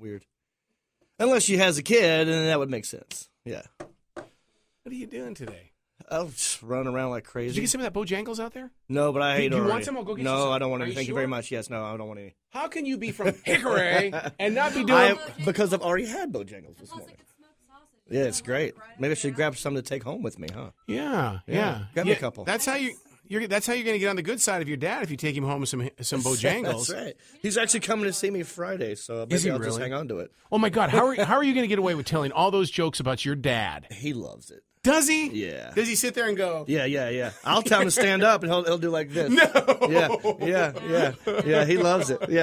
weird. Unless she has a kid, and that would make sense. Yeah. What are you doing today? I'll just run around like crazy. Did you get some of that Bojangles out there? No, but I hate it. Do you already. want some? I'll go get you No, some. I don't want Are any. you Thank you sure? very much. Yes, no, I don't want any. How can you be from Hickory and not be doing... Because I've already had Bojangles this morning. Yeah, it's great. Maybe I should grab some to take home with me, huh? Yeah. Grab me a couple. That's how that's how you're going to get on the good side of your dad if you take him home with some Bojangles. That's right. He's actually coming to see me Friday, so maybe I'll just hang on to it. Oh, my God. How are you going to get away with telling all those jokes about your dad? He loves it. Does he? Yeah. Does he sit there and go? Yeah. I'll tell him to stand up, and he'll do like this. No. Yeah. He loves it. Yeah. Did you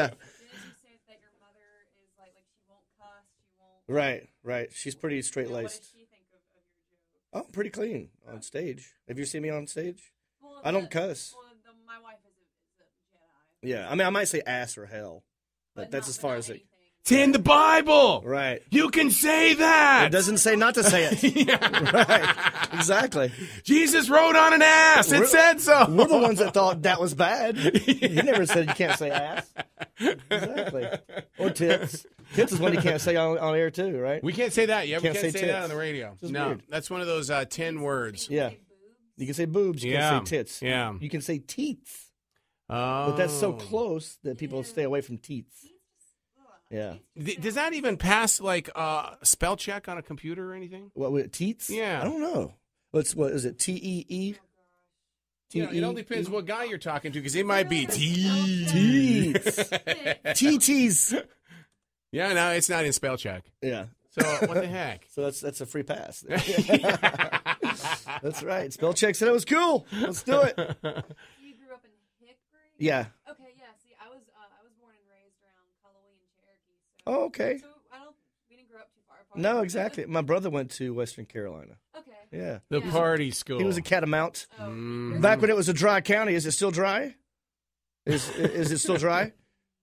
say that your mother is like she won't cuss, she won't... Right. She's pretty straight-laced. What does she think of your jokes? Oh, pretty clean on stage. Have you seen me on stage? Well, I don't cuss. Well, my wife is a Jedi. Yeah, I mean, I might say ass or hell, but that's as far as it. It's in the Bible. Right. You can say that. It doesn't say not to say it. Right. Exactly. Jesus rode on an ass. It said so. We're the ones that thought that was bad. He never said you can't say ass. Exactly. Or tits. Tits is one you can't say on air too, right? We can't say that. Yeah, we Can't can't say say that tits. on the radio. Just No, weird. that's one of those 10 words. Yeah. You can say boobs. You can't say tits. Yeah. You can say teats. Oh. But that's so close that people stay away from teats. Yeah. Does that even pass like spell check on a computer or anything? What teats? Yeah. I don't know. What is it? TEE? You know, it all depends what guy you're talking to because it might be teats. TTs. Yeah, no, it's not in spell check. Yeah. So what the heck? So that's a free pass. That's right. Spell check said it was cool. Let's do it. You grew up in Hickory? Yeah. Okay, yeah. See, I was born and raised around Halloween and Cherokee. So, Oh, okay. So we didn't grow up too far apart. No, exactly. My brother went to Western Carolina. Okay. Yeah. The party school. He was a Catamount. Oh, Back when it was a dry county. Is it still dry? Is it still dry?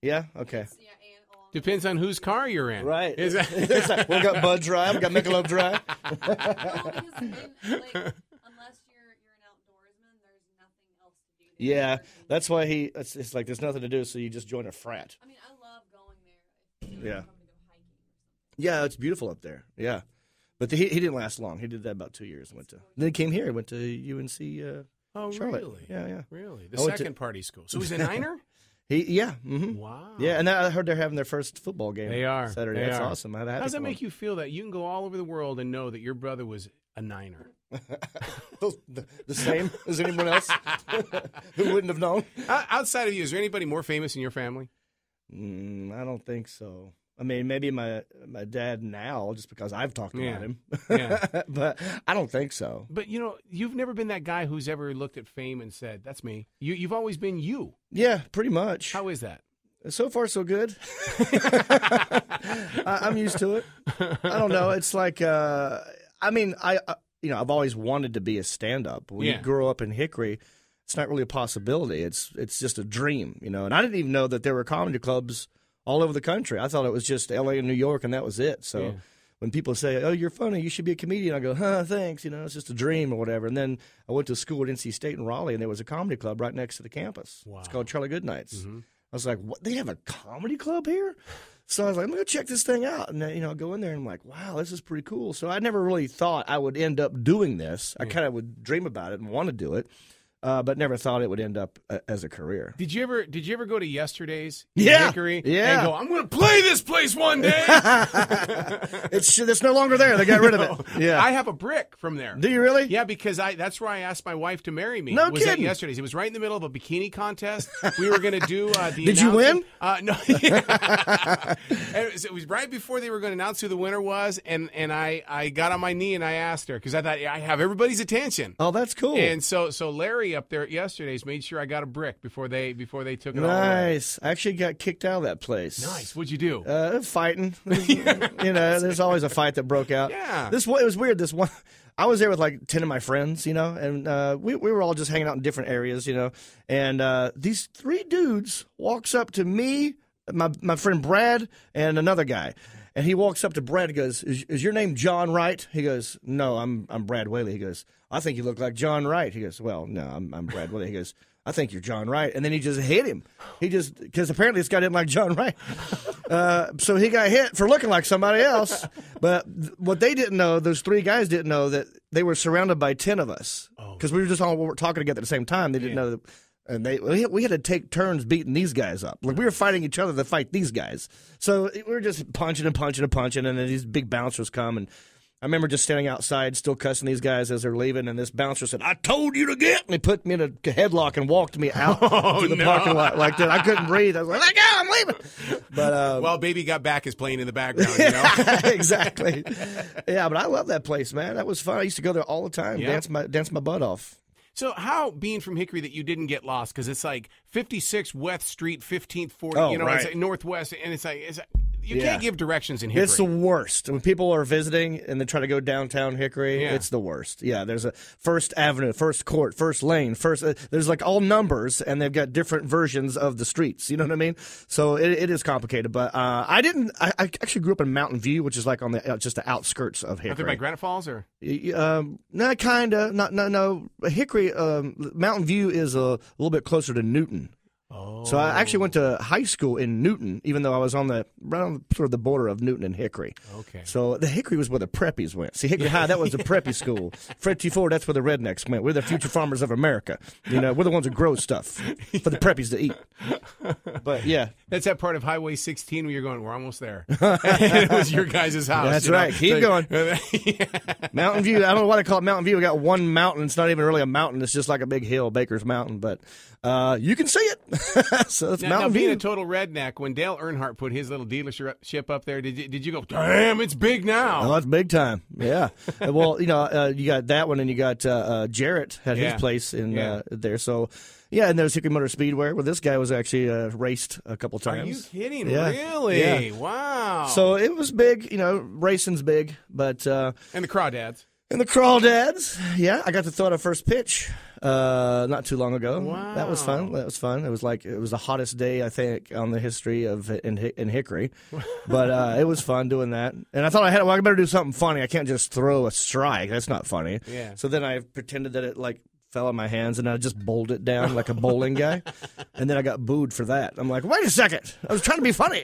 Yeah? Okay. yeah, and Depends on whose car you're in. Right. Is that... It's like, we got Bud Dry. We got Michelob Dry. well, because unless you're an outdoorsman, there's nothing else to do. Yeah. That's why it's like there's nothing to do, so you just join a frat. I mean, I love going there. If Yeah. I'm going to go hiking or something. Yeah, it's beautiful up there. Yeah. But he didn't last long. He did that about 2 years. Then he came here. He went to UNC Oh, Charlotte. really? Yeah. Really? The I went second party school. So he's a Niner? Yeah. Mm-hmm. Wow. Yeah, and I heard they're having their first football game. They are. Saturday. They That's are. awesome. How does that make you feel that you can go all over the world and know that your brother was a Niner? the same as anyone else who wouldn't have known? Outside of you, is there anybody more famous in your family? I don't think so. I mean, maybe my dad now, just because I've talked about him. Yeah. But I don't think so. But, you've never been that guy who's ever looked at fame and said, that's me. You've always been you. Yeah, pretty much. How is that? So far, so good. I'm used to it. I don't know. It's like, I've always wanted to be a stand-up. When you grow up in Hickory, it's not really a possibility. It's just a dream, And I didn't even know that there were comedy clubs all over the country. I thought it was just L.A. and New York, and that was it. So when people say, oh, you're funny, you should be a comedian, I go, thanks, it's just a dream or whatever. And then I went to school at NC State in Raleigh, and there was a comedy club right next to the campus. Wow. It's called Charlie Goodnights. Mm-hmm. I was like, what? They have a comedy club here? So I was like, I'm going to check this thing out. And then, I go in there, and I'm like, wow, this is pretty cool. So I never really thought I would end up doing this. I kind of would dream about it and want to do it. But never thought it would end up as a career. Did you ever go to Yesterday's in Yeah. Hickory Yeah. and go, I'm going to play this place one day? It's no longer there. They got rid of it. Yeah. I have a brick from there. Do you really? Yeah, because that's where I asked my wife to marry me. No was at kidding. Yesterday's. It was right in the middle of a bikini contest. We were going to do the Did you win? No. It was right before they were going to announce who the winner was, and I got on my knee and I asked her because I thought I have everybody's attention. Oh, that's cool. And so Larry up there at Yesterday's made sure I got a brick before they took it all away. Nice. I actually got kicked out of that place. Nice. What'd you do? Fighting. There's always a fight that broke out. Yeah. It was weird. This one, I was there with like 10 of my friends, and we were all just hanging out in different areas, and these three dudes walks up to me, my friend Brad, and another guy. And he walks up to Brad and goes, is your name Jon Wright? He goes, no, I'm Brad Whaley. He goes, I think you look like Jon Wright. He goes, well, no, I'm Brad Whaley. He goes, I think you're Jon Wright. And then he just hit him. Because apparently this guy didn't like Jon Wright. So he got hit for looking like somebody else. But what they didn't know, those 3 guys didn't know, that they were surrounded by 10 of us. Because we were just all talking together at the same time. They didn't know that. And we had to take turns beating these guys up. Like, we were fighting each other to fight these guys. So we were just punching and punching and punching, and then these big bouncers come. And I remember just standing outside, still cussing these guys as they're leaving, and this bouncer said, "I told you to get!" And he put me in a headlock and walked me out to the parking lot like that. I couldn't breathe. I was like, "Let go, I'm leaving." But well, Baby Got Back is playing in the background, you know? Exactly. Yeah, but I love that place, man. That was fun. I used to go there all the time, dance my butt off. So how, being from Hickory, that you didn't get lost? Because it's like 56 West Street, 15th, 40, right. It's like Northwest, and it's like you can't give directions in Hickory. It's the worst. When people are visiting and they try to go downtown Hickory, it's the worst. Yeah, there's a First Avenue, First Court, First Lane, there's like all numbers, and they've got different versions of the streets. You know what I mean? So it is complicated. But I actually grew up in Mountain View, which is like on the just the outskirts of Hickory. Out there by Granite Falls, or? No, kind of. No. Hickory, Mountain View is a little bit closer to Newton. Oh. So I actually went to high school in Newton, even though I was right on sort of the border of Newton and Hickory. Okay. So the Hickory was where the preppies went. See, Hickory High, that was the preppy school. Fred T. Ford, that's where the rednecks went. We're the future farmers of America. You know, we're the ones who grow stuff for the preppies to eat. But yeah, that's that part of Highway 16 where you're going, we're almost there. And it was your guys' house. That's right. Keep going. Mountain View. I don't know why they call it Mountain View. We got one mountain. It's not even really a mountain. It's just like a big hill, Baker's Mountain. But you can see it. So it's Mountain View. Being a total redneck, when Dale Earnhardt put his little dealership up there, did you go, damn, it's big now? Oh, it's big time. Yeah. Well, you got that one, and you got Jarrett had his place in there. So, yeah, and there's Hickory Motor Speedway, where this guy was actually raced a couple times. Are you kidding? Yeah. Really? Yeah. Wow. So it was big. Racing's big, but and the Crawdads. And the Crawdads, yeah, I got to throw out a first pitch not too long ago. Wow. That was fun. It was the hottest day, I think, on the history of in Hickory. But it was fun doing that. And I thought I better do something funny. I can't just throw a strike. That's not funny. Yeah. So then I pretended that it fell in my hands, and I just bowled it down like a bowling guy. And then I got booed for that. I'm like, wait a second. I was trying to be funny.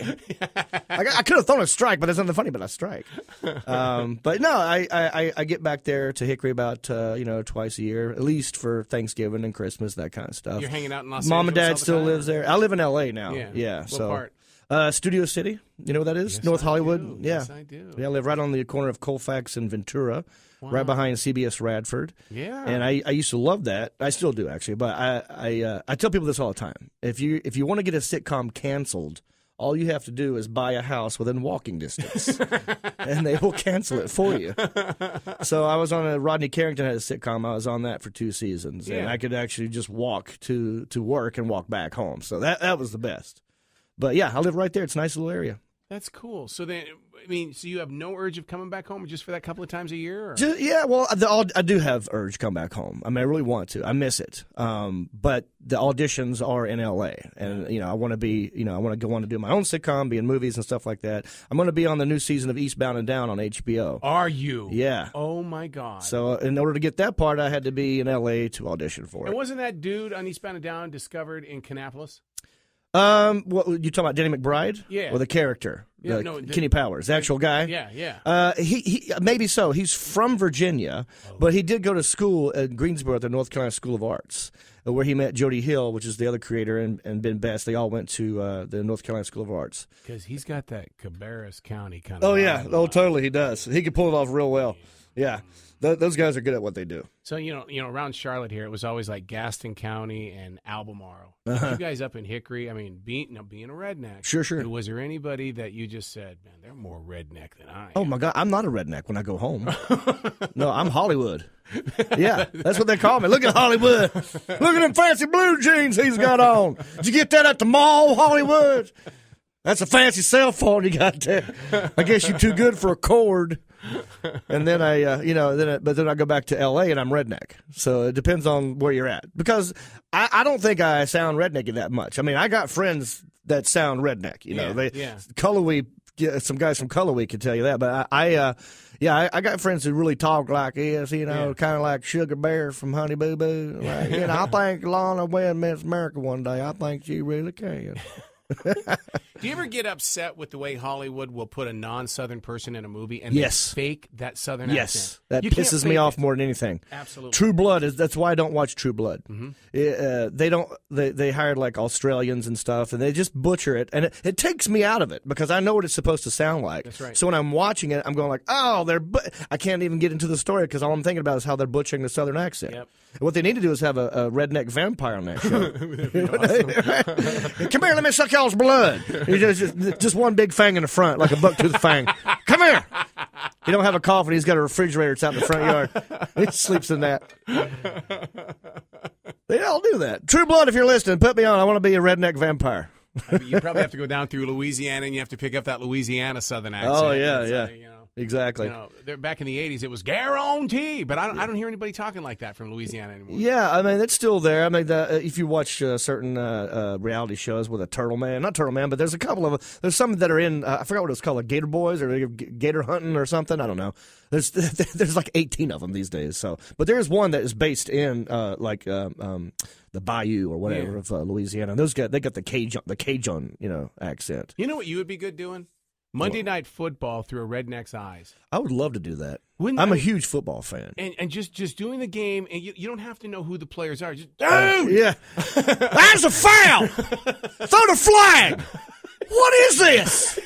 I could have thrown a strike, but there's nothing funny about a strike. But no, I get back there to Hickory about twice a year, at least for Thanksgiving and Christmas, that kind of stuff. You're hanging out in Los Angeles. Mom and Dad still lives there. I live in L.A. now. Yeah. What part? Studio City. You know what that is? Yes, North Hollywood. Do. Yeah. Yes, I do. Yeah, I live right on the corner of Colfax and Ventura. Wow. Right behind CBS Radford. Yeah. And I used to love that. I still do, actually. But I tell people this all the time. If you want to get a sitcom canceled, all you have to do is buy a house within walking distance, and they will cancel it for you. So I was on Rodney Carrington had a sitcom. I was on that for 2 seasons, and I could actually just walk to work and walk back home. So that was the best. But yeah, I live right there. It's a nice little area. That's cool. So then, so you have no urge of coming back home just for that couple of times a year? Or? Well, I do have urge to come back home. I mean, I really want to. I miss it. But the auditions are in L.A., and I want to be, I want to go on to do my own sitcom, be in movies and stuff like that. I'm going to be on the new season of Eastbound and Down on HBO. Are you? Yeah. Oh my God. So in order to get that part, I had to be in L.A. to audition for it. And wasn't that dude on Eastbound and Down discovered in Kannapolis? What you talking about, Danny McBride? Yeah. Or the character? Yeah, Kenny Powers, the actual guy? Yeah. He maybe so. He's from Virginia, but he did go to school at Greensboro at the North Carolina School of Arts, where he met Jody Hill, which is the other creator, and Ben Best. They all went to the North Carolina School of Arts. Because he's got that Cabarrus County kind of. Oh yeah, totally, he does. He can pull it off real well. Yeah. Those guys are good at what they do. So, around Charlotte here, it was always like Gaston County and Albemarle. You guys up in Hickory, being a redneck. Sure. Was there anybody that you just said, man, they're more redneck than I am? Oh, my God. I'm not a redneck when I go home. No, I'm Hollywood. Yeah, that's what they call me. Look at Hollywood. Look at them fancy blue jeans he's got on. Did you get that at the mall, Hollywood? That's a fancy cell phone you got there. I guess you're too good for a cord. And then but then I go back to L.A. and I'm redneck. So it depends on where you're at. Because I don't think I sound rednecky that much. I mean, I got friends that sound redneck. They colorway some guys from Color Week can tell you that. But I got friends who really talk like this, kind of like Sugar Bear from Honey Boo Boo. Like, I think Lana will Miss America one day. I think she really can. Do you ever get upset with the way Hollywood will put a non-Southern person in a movie and they fake that Southern accent? Yes, that pisses me off more than anything. Absolutely. True Blood that's why I don't watch True Blood. They hired like Australians and stuff, and they just butcher it, and it takes me out of it because I know what it's supposed to sound like. That's right. So when I'm watching it, I'm going like, oh, I can't even get into the story because all I'm thinking about is how they're butchering the Southern accent. Yep. And what they need to do is have a redneck vampire on that show. Come here, let me suck y'all's blood. Just one big fang in the front, like a buck-toothed fang. Come here. He don't have a coffin. He's got a refrigerator. It's out in the front yard. He sleeps in that. They all do that. True Blood, if you're listening, put me on. I want to be a redneck vampire. You probably have to go down through Louisiana, and you have to pick up that Louisiana Southern accent. Oh, yeah. Exactly. Back in the 80s, it was guarantee, but I don't hear anybody talking like that from Louisiana anymore. Yeah, I mean, it's still there. I mean, if you watch certain reality shows with a turtle man, not turtle man, but there's a couple of them. There's some that are in, I forgot what it was called, like Gator Boys or Gator Hunting or something. I don't know. There's like 18 of them these days. But there is one that is based in the Bayou or whatever of Louisiana. And they got the Cajun, accent. You know what you would be good doing? Monday Night Football through a redneck's eyes. I would love to do that. I'm a huge football fan. And just doing the game, and you don't have to know who the players are. Just, yeah. That's a foul! Throw the flag! What is this?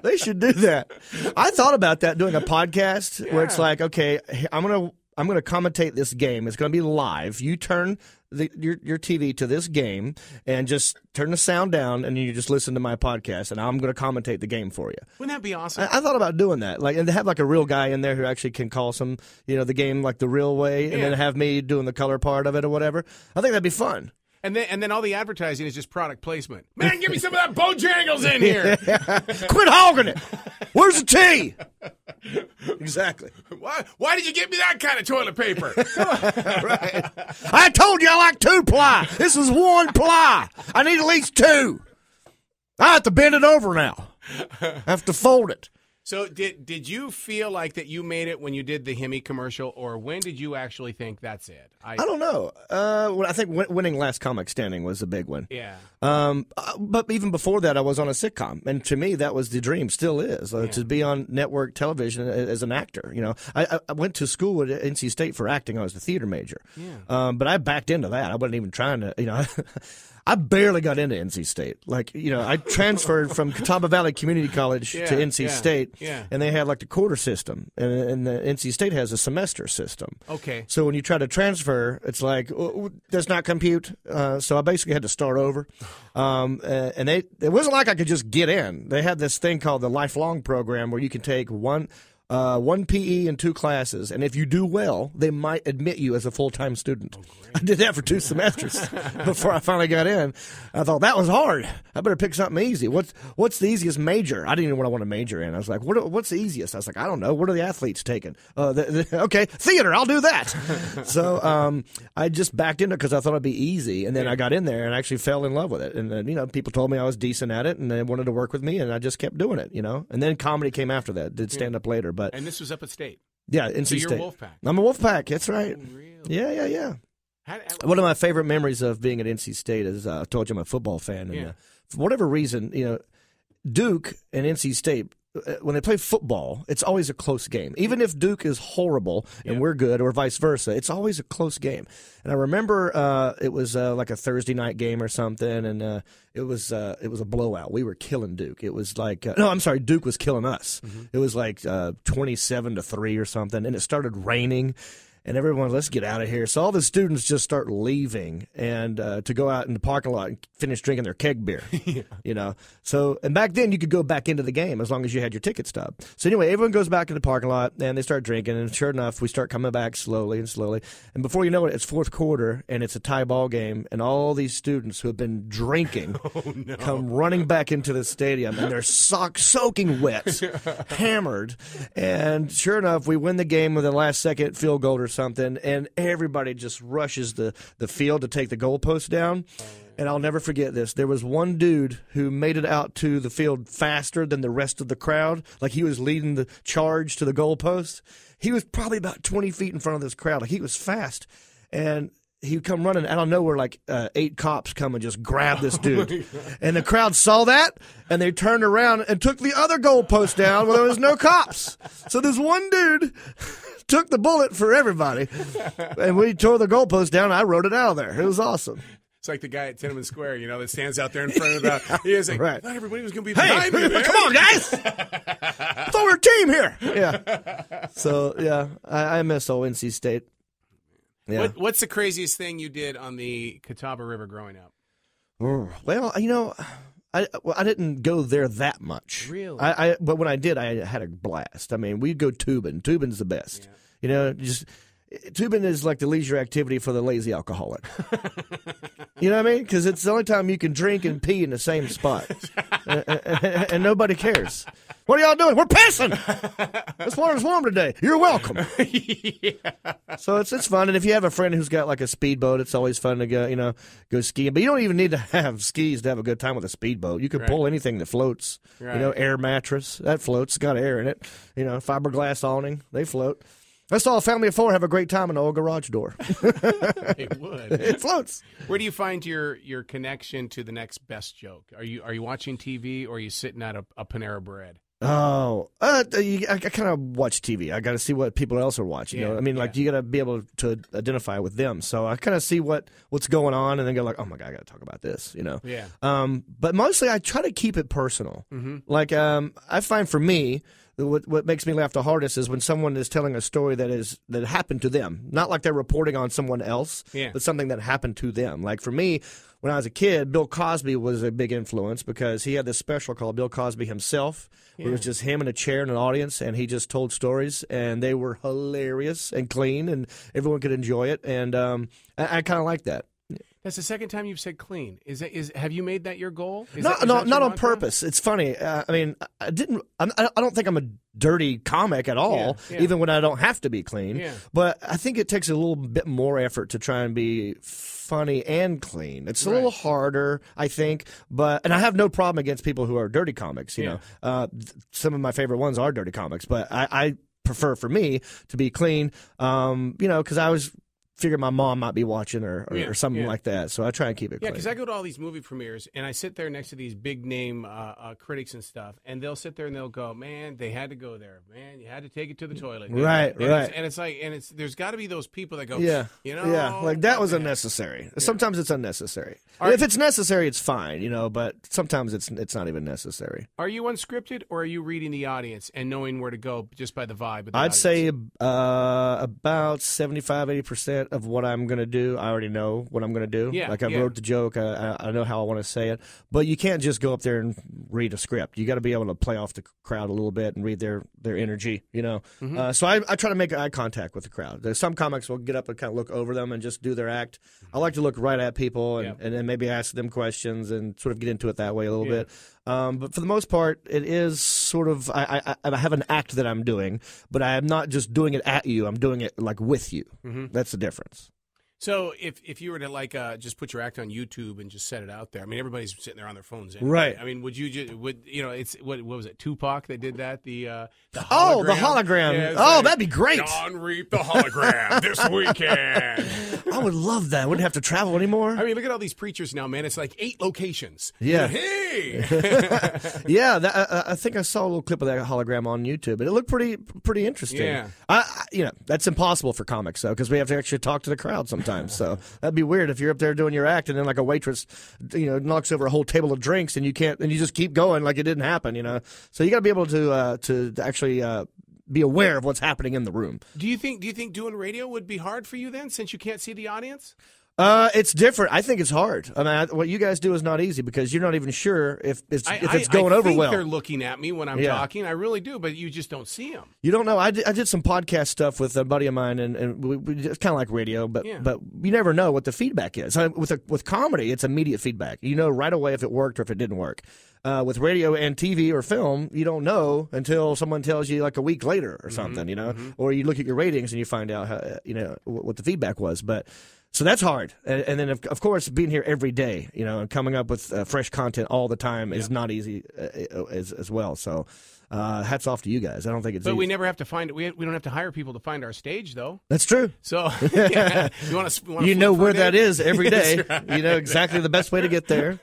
They should do that. I thought about that, doing a podcast where it's like, okay, I'm gonna commentate this game. It's gonna be live. You turn your TV to this game and just turn the sound down, and you just listen to my podcast, and I'm gonna commentate the game for you. Wouldn't that be awesome? I thought about doing that, and to have like a real guy in there who actually can call the game like the real way, and then have me doing the color part of it or whatever. I think that'd be fun. And then all the advertising is just product placement. Man, give me some of that Bojangles in here. Quit hogging it. Where's the tea? Exactly. Why did you give me that kind of toilet paper? Right. I told you I like 2-ply. This is 1-ply. I need at least 2. I have to bend it over now. I have to fold it. So did you feel like that you made it when you did the Hemi commercial, or when did you actually think that's it? I don't know. I think winning Last Comic Standing was a big one. Yeah. But even before that, I was on a sitcom, and to me, that was the dream. Still is to be on network television as an actor. I went to school at NC State for acting. I was a theater major. Yeah. But I backed into that. I wasn't even trying to. I barely got into NC State. I transferred from Catawba Valley Community College to NC State, and they had like the quarter system, and the NC State has a semester system. Okay. So when you try to transfer, it's like, does not compute. So I basically had to start over. And it wasn't like I could just get in. They had this thing called the Lifelong Program where you can take one PE and 2 classes, and if you do well, they might admit you as a full-time student. I did that for 2 semesters before I finally got in. I thought, that was hard. I better pick something easy. What's the easiest major? I didn't even know what I want to major in. I was like, what's the easiest? I was like, I don't know. What are the athletes taking? Okay, theater, I'll do that. So I just backed into it because I thought it'd be easy, and then I got in there and actually fell in love with it. And then, people told me I was decent at it, and they wanted to work with me, and I just kept doing it, And then comedy came after that. Did stand-up later. And this was up at State. Yeah, NC State. So you're Wolfpack. I'm a Wolfpack. That's right. Oh, really? Yeah. One of my favorite memories of being at NC State is I told you I'm a football fan. And for whatever reason, Duke and NC State, when they play football, it's always a close game. Even if Duke is horrible and we're good, or vice versa, it's always a close game. And I remember it was like a Thursday night game or something, and it was a blowout. We were killing Duke. It was like Duke was killing us. Mm-hmm. It was like 27-3 or something, and it started raining. And everyone, let's get out of here. So all the students just start leaving and to go out in the parking lot and finish drinking their keg beer, So, and back then you could go back into the game as long as you had your ticket stub. So anyway, everyone goes back in the parking lot and they start drinking. And sure enough, we start coming back slowly and slowly. And before you know it, it's fourth quarter and it's a tie ball game. And all these students who have been drinking come running back into the stadium and they're soaking wet, hammered. And sure enough, we win the game with a last second field goal or something, and everybody just rushes the field to take the goalpost down. And I'll never forget this. There was one dude who made it out to the field faster than the rest of the crowd. Like he was leading the charge to the goalpost. He was probably about 20 feet in front of this crowd. Like he was fast. And he'd come running out of nowhere, like 8 cops come and just grab this dude. And the crowd saw that, and they turned around and took the other goalpost down where there was no cops. So this one dude took the bullet for everybody. And we tore the goalpost down. I rode it out of there. It was awesome. It's like the guy at Tiananmen Square, that stands out there in front of the. He is like, right. Not everybody was going to be behind me. Come on, guys! I thought we were a team here. Yeah. So yeah, I miss old NC State. Yeah. What's the craziest thing you did on the Catawba River growing up? Well, I didn't go there that much. Really? But when I did, I had a blast. I mean, we'd go tubing. Tubing's the best. Yeah. Tubing is like the leisure activity for the lazy alcoholic. You know what I mean? Because it's the only time you can drink and pee in the same spot. And nobody cares. What are y'all doing? We're pissing! This water's warm today. You're welcome. Yeah. So it's fun. And if you have a friend who's got like a speedboat, it's always fun to go skiing. But you don't even need to have skis to have a good time with a speedboat. You can pull anything that floats. Right. Air mattress. That floats. Got air in it. Fiberglass awning. They float. I saw a family of 4 have a great time in an old garage door. It would. It floats. Where do you find your connection to the next best joke? Are you watching TV or are you sitting at a Panera Bread? Oh, I kind of watch TV. I got to see what people else are watching. You got to be able to identify with them. So I kind of see what's going on, and then go like, oh my God, I got to talk about this. Yeah. But mostly I try to keep it personal. Mm-hmm. Like I find for me, what makes me laugh the hardest is when someone is telling a story that happened to them. Not like they're reporting on someone else, but something that happened to them. Like for me, when I was a kid, Bill Cosby was a big influence because he had this special called Bill Cosby Himself, where it was just him in a chair in an audience, and he just told stories, and they were hilarious and clean, and everyone could enjoy it. And I kind of like that. That's the second time you've said clean. Have you made that your goal? Not on purpose. It's funny. I don't think I'm a dirty comic at all, even when I don't have to be clean. Yeah. But I think it takes a little bit more effort to try and be funny and clean. It's a little harder, I think. And I have no problem against people who are dirty comics. You know, some of my favorite ones are dirty comics, but I prefer for me to be clean. Because I was. Figure my mom might be watching or something like that, so I try and keep it clean. Yeah, because I go to all these movie premieres, and I sit there next to these big-name critics and stuff, and they'll sit there and they'll go, man, they had to go there. Man, you had to take it to the toilet. Right. There's got to be those people that go, like that was unnecessary. Yeah. Sometimes it's unnecessary. If it's necessary, it's fine, but sometimes it's not even necessary. Are you unscripted, or are you reading the audience and knowing where to go just by the vibe of the I'd audience? say about 75-80% of what I'm going to do, I already know what I'm going to do. Yeah, like I wrote the joke, I know how I want to say it. But you can't just go up there and read a script. You got to be able to play off the crowd a little bit and read their energy, Mm-hmm. So I try to make eye contact with the crowd. There's some comics will get up and kind of look over them and just do their act. I like to look right at people and then maybe ask them questions and sort of get into it that way a little bit. But for the most part, it is sort of I have an act that I'm doing, but I am not just doing it at you. I'm doing it like with you. Mm-hmm. That's the difference. So if you were to just put your act on YouTube and just set it out there, I mean everybody's sitting there on their phones, anyway. Right? I mean, it's what was it? Tupac that did that. The hologram. Oh, the hologram. Yeah, that'd be great. Jon Reep, the hologram this weekend. I would love that. I wouldn't have to travel anymore. I mean, look at all these preachers now, man. It's like 8 locations. Yeah. Hey. Yeah. I think I saw a little clip of that hologram on YouTube, and it looked pretty interesting. Yeah. That's impossible for comics though, because we have to actually talk to the crowd sometimes. So that'd be weird if you're up there doing your act and then like a waitress, knocks over a whole table of drinks and you just keep going like it didn't happen, So you got to be able to actually be aware of what's happening in the room. Do you think doing radio would be hard for you then, since you can't see the audience? It's different. I think it's hard. I mean, what you guys do is not easy because you're not even sure if it's going over well. They're looking at me when I'm talking. I really do, but you just don't see them. You don't know. I did some podcast stuff with a buddy of mine, and it's kind of like radio, but you never know what the feedback is. With comedy, it's immediate feedback. You know right away if it worked or if it didn't work. With radio and TV or film, you don't know until someone tells you like a week later or something, or you look at your ratings and you find out how, what the feedback was. So that's hard. And then, of course, being here every day, and coming up with fresh content all the time is not easy as well. So hats off to you guys. I don't think it's easy. But we never have to find it. We don't have to hire people to find our stage, though. That's true. So you know where that is every day. Right. You know exactly the best way to get there.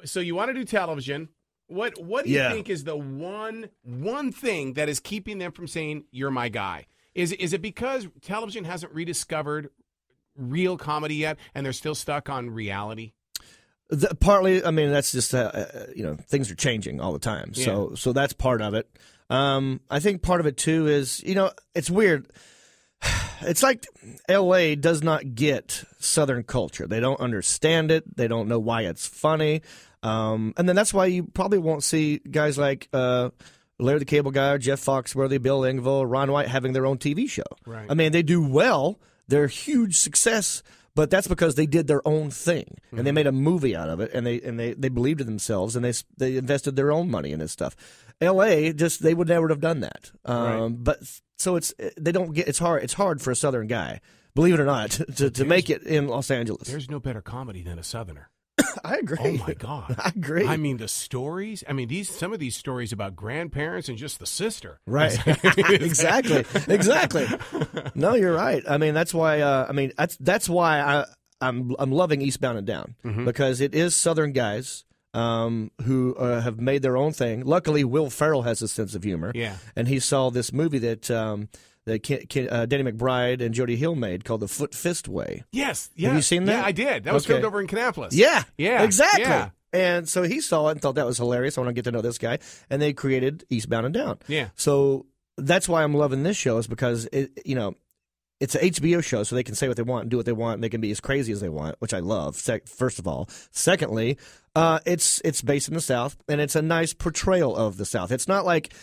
So you want to do television. What do you think is the one thing that is keeping them from saying, you're my guy? Is it because television hasn't rediscovered real comedy yet, and they're still stuck on reality? Partly, I mean, that's just things are changing all the time, so that's part of it. I think part of it too is it's weird. It's like L.A. does not get Southern culture. They don't understand it. They don't know why it's funny, and then that's why you probably won't see guys like Larry the Cable Guy, Jeff Foxworthy, Bill Engvall, Ron White having their own TV show. Right. I mean, they do well. They're a huge success, but that's because they did their own thing and they made a movie out of it, and they believed in themselves and they invested their own money in this stuff. L.A. they would never have done that. But so it's hard for a Southern guy, believe it or not, to make it in Los Angeles. There's no better comedy than a Southerner. I agree. Oh my God, I agree. I mean, the stories. I mean, some of these stories about grandparents and just the sister. Right. Exactly. No, you're right. I mean, that's why. That's why I'm loving Eastbound and Down because it is Southern guys who have made their own thing. Luckily, Will Ferrell has a sense of humor. Yeah. And he saw this movie that Danny McBride and Jody Hill made called The Foot Fist Way. Yes. Yeah. Have you seen that? Yeah, I did. That was filmed over in Kannapolis. Yeah. Yeah. Exactly. Yeah. And so he saw it and thought that was hilarious. I want to get to know this guy. And they created Eastbound and Down. Yeah. So that's why I'm loving this show is because, it's an HBO show, so they can say what they want and do what they want. And they can be as crazy as they want, which I love, first of all. Secondly, it's based in the South, and it's a nice portrayal of the South. It's not like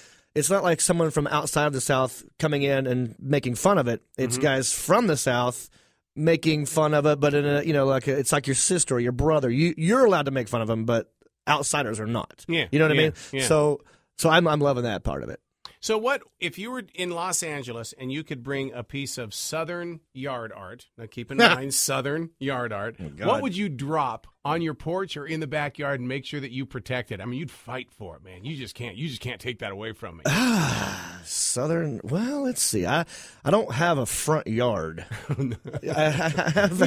someone from outside of the South coming in and making fun of it. It's guys from the South making fun of it, but in a it's like your sister or your brother. You're allowed to make fun of them, but outsiders are not. Yeah, you know what I mean. Yeah. So I'm loving that part of it. So what if you were in Los Angeles and you could bring a piece of Southern yard art? Now keep in mind Southern yard art. Oh, what would you drop on your porch or in the backyard and make sure that you protect it? I mean, you'd fight for it, man. You just can't take that away from me. Southern. Well, let's see. I don't have a front yard. I have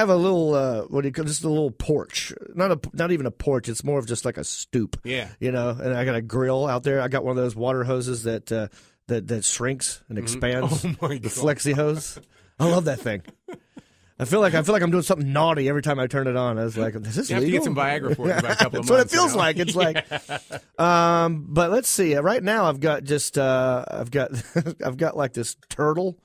a little just a little porch. Not even a porch. It's more of just like a stoop. Yeah. And I got a grill out there. I got one of those water hoses that shrinks and expands. Oh my God. The flexi hose. I love that thing. I feel like I'm doing something naughty every time I turn it on. I was like, "Is this legal?" You have to get some Viagra for it in about a couple of months. That's what it feels like. It's like, but let's see. Right now, I've got like this turtle.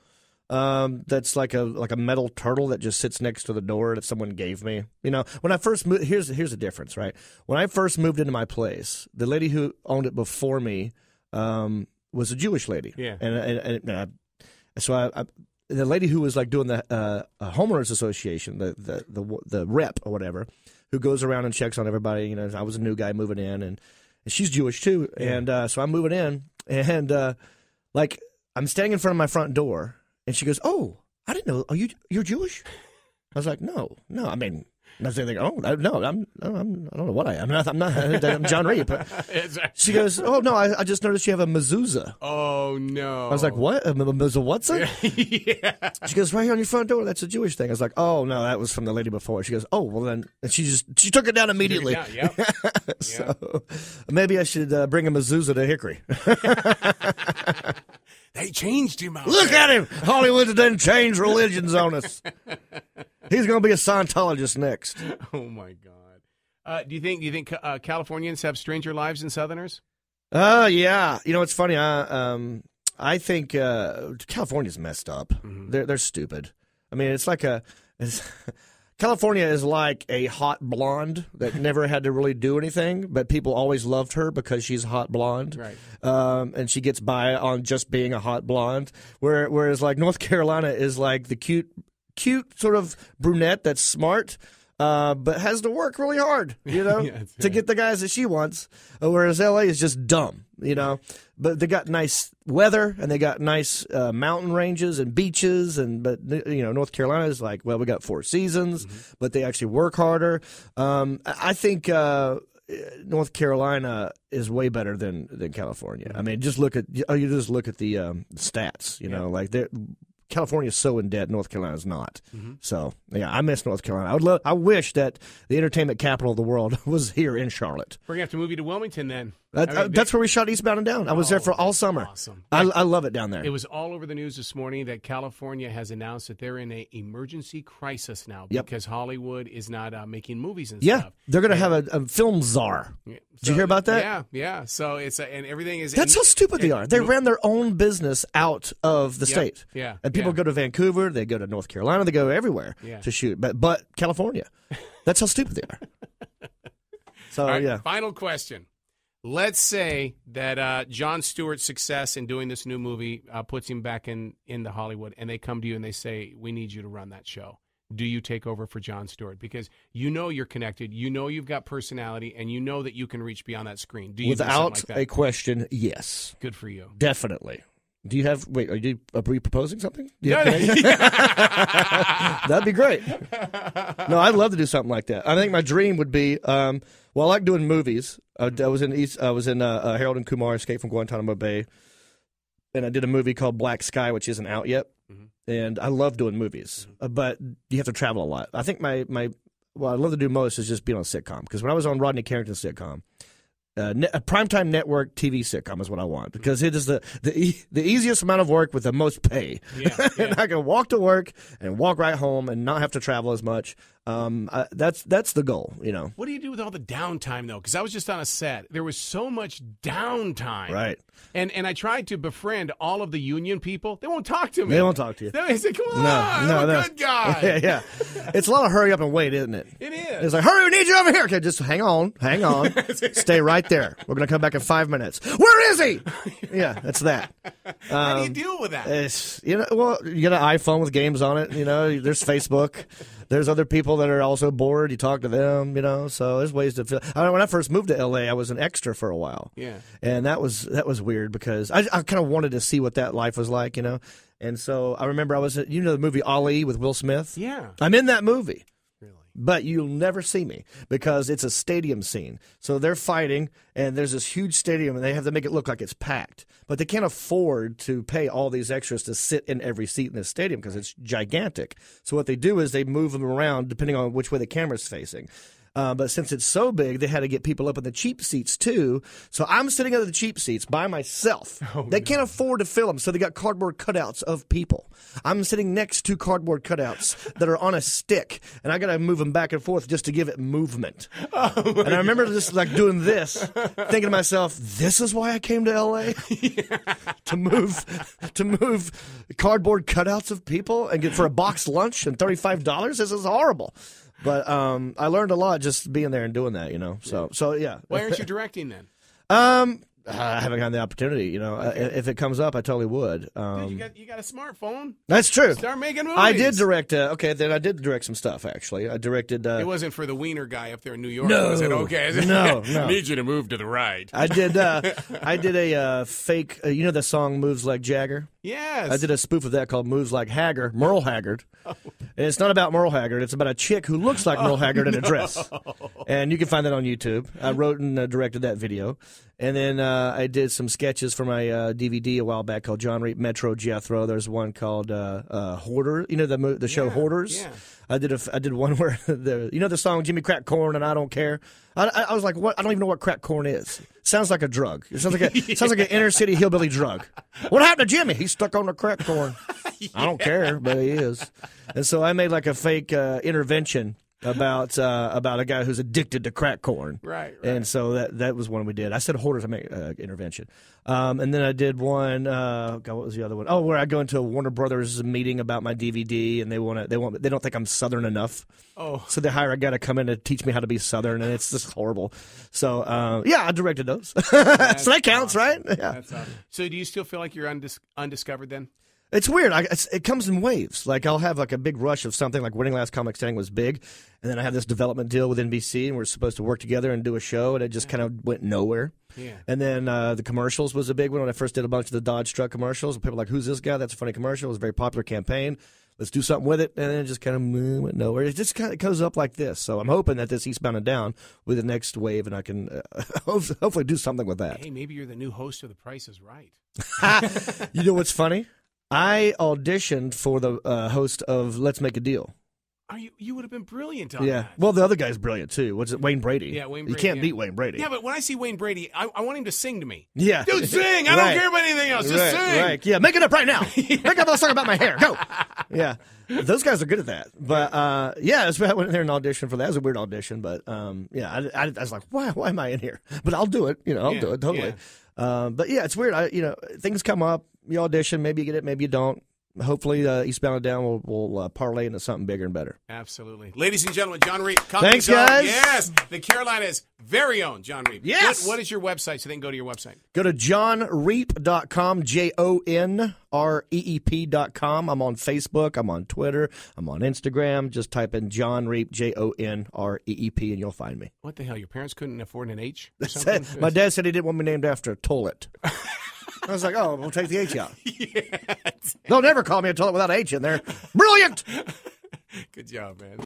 That's like a metal turtle that just sits next to the door that someone gave me. When I first moved, here's the difference, right? When I first moved into my place, the lady who owned it before me was a Jewish lady. Yeah, so the lady who was like doing the homeowners association, the rep or whatever, who goes around and checks on everybody. I was a new guy moving in, and she's Jewish too, and so I'm moving in, and I'm standing in front of my front door, and she goes, "Oh, I didn't know. You're Jewish?" I was like, "No. I mean." And I was thinking, I don't know what I am. I'm Jon Reep. She goes, "Oh no, I just noticed you have a mezuzah." Oh no! I was like, "What? A mezuzah?" Yeah. She goes, "Right here on your front door. That's a Jewish thing." I was like, "Oh no, that was from the lady before." She goes, "Oh well then," and she took it down immediately. Yep. So maybe I should bring a mezuzah to Hickory. They changed him out. Look at him! Hollywood done changed religions on us. He's going to be a Scientologist next. Oh my God! Do you think Californians have stranger lives than Southerners? Yeah. It's funny. I think California's messed up. They're stupid. I mean, it's like California is like a hot blonde that never had to really do anything, but people always loved her because she's a hot blonde. Right. And she gets by on just being a hot blonde. Whereas like North Carolina is like the cute sort of brunette that's smart, but has to work really hard, to get the guys that she wants. Whereas LA is just dumb, But they got nice weather and they got nice mountain ranges and beaches, but North Carolina is like, well, we got 4 seasons, but they actually work harder. I think North Carolina is way better than California. I mean, just look at the stats. Like California is so in debt, North Carolina is not. So, yeah, I miss North Carolina. I wish that the entertainment capital of the world was here in Charlotte. We're going to have to move you to Wilmington then. That's where we shot Eastbound and Down. I was there for all summer. Awesome. I love it down there. It was all over the news this morning that California has announced that they're in an emergency crisis now because Hollywood is not making movies and stuff. They're going to have a film czar. Did you hear about that? Yeah. So it's and everything is. That's how stupid they are. They ran their own business out of the state. Yeah. And people go to Vancouver, they go to North Carolina, they go everywhere to shoot. But California, that's how stupid they are. So right, final question. Let's say that Jon Stewart's success in doing this new movie puts him back in the Hollywood, and they come to you and they say, we need you to run that show. Do you take over for Jon Stewart? Because you're connected, you've got personality, and you know that you can reach beyond that screen. Do you do something like that? A question, yes. Good for you. Definitely. Do you have? Wait, are you proposing something? That'd be great. No, I'd love to do something like that. I think my dream would be. I like doing movies. I was in Harold and Kumar Escape from Guantanamo Bay, and I did a movie called Black Sky, which isn't out yet. And I love doing movies, but you have to travel a lot. I think what I love to do most is just being on a sitcom. Because when I was on Rodney Carrington's sitcom. A primetime network TV sitcom is what I want because it is the easiest amount of work with the most pay. And I can walk to work and walk right home and not have to travel as much. That's the goal, What do you do with all the downtime, though? Because I was just on a set. There was so much downtime. Right. And I tried to befriend all of the union people. They won't talk to me. They won't talk to you. They say, come on, I'm a good guy. Yeah. It's a lot of hurry up and wait, isn't it? It is. It's like, hurry, we need you over here. Okay, just hang on. Stay right there. We're going to come back in 5 minutes. Where is he? Yeah, that's that. How do you deal with that? You get an iPhone with games on it. There's Facebook. There's other people that are also bored. You talk to them, So there's ways to feel. When I first moved to LA, I was an extra for a while. Yeah. And that was weird because I kind of wanted to see what that life was like, And so I remember I was, the movie Ali with Will Smith. Yeah. I'm in that movie. Really? But you'll never see me because it's a stadium scene. So they're fighting, and there's this huge stadium, and they have to make it look like it's packed. But they can't afford to pay all these extras to sit in every seat in this stadium because it's gigantic. So what they do is they move them around depending on which way the camera's facing. But since it's so big, they had to get people up in the cheap seats, too. So I'm sitting under the cheap seats by myself. They can't afford to fill them, so they got cardboard cutouts of people. I'm sitting next to cardboard cutouts that are on a stick, and I got to move them back and forth just to give it movement. And I remember just like doing this, thinking to myself, this is why I came to L.A.? to move cardboard cutouts of people and get for a box lunch and $35? This is horrible. But I learned a lot just being there and doing that, So yeah. Why aren't you directing then? I haven't gotten the opportunity, Okay. If it comes up, I totally would. Dude, you got a smartphone? That's true. Start making movies. I did direct. Then I did direct some stuff. Actually, I directed. It wasn't for the wiener guy up there in New York. No, was it? Okay. No. I need you to move to the right. I did. I did a fake. The song "Moves Like Jagger." Yes. I did a spoof of that called "Moves Like Haggard," Merle Haggard. And it's not about Merle Haggard. It's about a chick who looks like Merle Haggard in a dress. And you can find that on YouTube. I wrote and directed that video. And then I did some sketches for my DVD a while back called Jon Reep, Metro Jethro. There's one called Hoarder. The show Hoarders. Yeah. I did one where the song Jimmy Crack Corn and I Don't Care. I was like, what? I don't even know what crack corn is. It sounds like a drug. It sounds like an inner city hillbilly drug. What happened to Jimmy? He's stuck on the crack corn. I don't care, but he is. And so I made like a fake intervention about a guy who's addicted to crack corn. Right. And so that was one we did. I said Hoarders Intervention. And then I did one, God, what was the other one? Oh, where I go into a Warner Brothers meeting about my DVD, and they don't think I'm Southern enough. Oh. So they hire a guy to come in and teach me how to be Southern, and it's just horrible. So, yeah, I directed those. So that counts, awesome. right? Yeah. That's awesome. So do you still feel like you're undiscovered then? It's weird. It comes in waves. Like, I'll have like a big rush of something, like Winning Last Comic Standing was big, and then I have this development deal with NBC, and we're supposed to work together and do a show, and it just kind of went nowhere. Yeah. And then the commercials was a big one when I first did a bunch of the Dodge truck commercials. And people were like, who's this guy? That's a funny commercial. It was a very popular campaign. Let's do something with it. And then it just kind of went nowhere. It just kind of goes up like this. So I'm hoping that this Eastbound and Down with the next wave, and I can hopefully do something with that. Hey, maybe you're the new host of The Price is Right. You know what's funny? I auditioned for the host of Let's Make a Deal. You would have been brilliant on Yeah. that. Well, the other guy's brilliant, too. What's it? Wayne Brady. Yeah, Wayne You Brady, can't yeah. beat Wayne Brady. Yeah, but when I see Wayne Brady, I want him to sing to me. Yeah. Dude, sing! I don't care about anything else. Just sing! Right. Yeah, make it up right now. Make up a song about my hair. Go! Yeah. Those guys are good at that. But, yeah, I went there and auditioned for that. It was a weird audition, but, yeah, I was like, why am I in here? But I'll do it. I'll do it, totally. Yeah. But, yeah, it's weird. Things come up. You audition. Maybe you get it. Maybe you don't. Hopefully, Eastbound and Down will parlay into something bigger and better. Absolutely. Ladies and gentlemen, Jon Reep. Thanks, guys. Yes. The Carolinas' very own Jon Reep. Yes. What is your website so they can go to your website? Go to jonreep.com, JONREEP.com. I'm on Facebook. I'm on Twitter. I'm on Instagram. Just type in Jon Reep, JONREEP, and you'll find me. What the hell? Your parents couldn't afford an H or something? My dad said he didn't want me named after a toilet. I was like, oh, we'll take the H out. Yeah. They'll never call me a toilet without H in there. Brilliant! Good job, man.